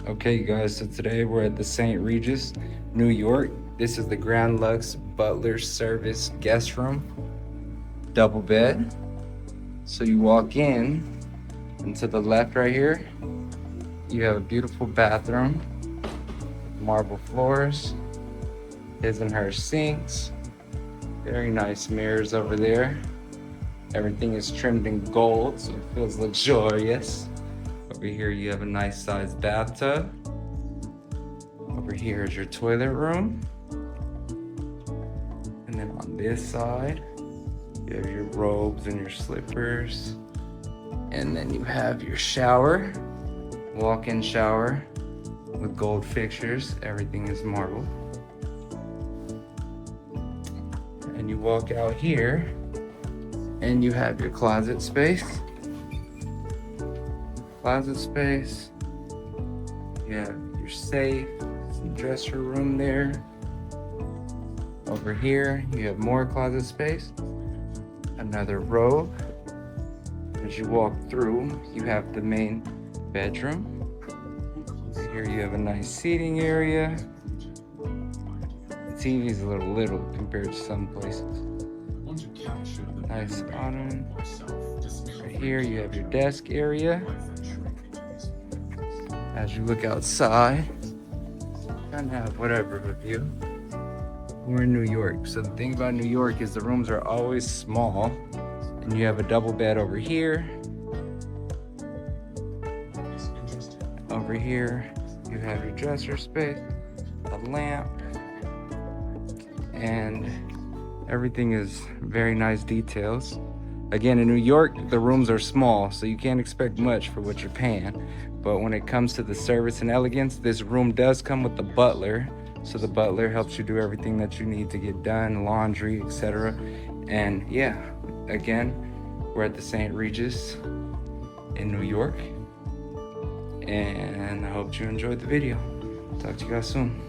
Okay, guys, so today we're at the St. Regis, New York. This is the Grand Luxe Butler Service guest room, double bed. So you walk in, and to the left right here, you have a beautiful bathroom, marble floors, his and her sinks, very nice mirrors over there. Everything is trimmed in gold, so it feels luxurious. Over here you have a nice sized bathtub. Over here is your toilet room. And then on this side, you have your robes and your slippers. And then you have your shower, walk-in shower with gold fixtures. Everything is marble. And you walk out here and you have your closet space. You have your safe, some dresser room there. Over here, you have more closet space, another robe. As you walk through, you have the main bedroom. Here you have a nice seating area. The TV is a little compared to some places. Nice ottoman. Right here you have your desk area. As you look outside, you kind of have whatever of a view. We're in New York, so the thing about New York is the rooms are always small, and you have a double bed over here. Over here, you have your dresser space, a lamp, and everything is very nice details. Again, in New York, the rooms are small, so you can't expect much for what you're paying. But when it comes to the service and elegance, this room does come with the butler. So the butler helps you do everything that you need to get done, laundry, etc. And yeah, again, we're at the St. Regis in New York. And I hope you enjoyed the video. Talk to you guys soon.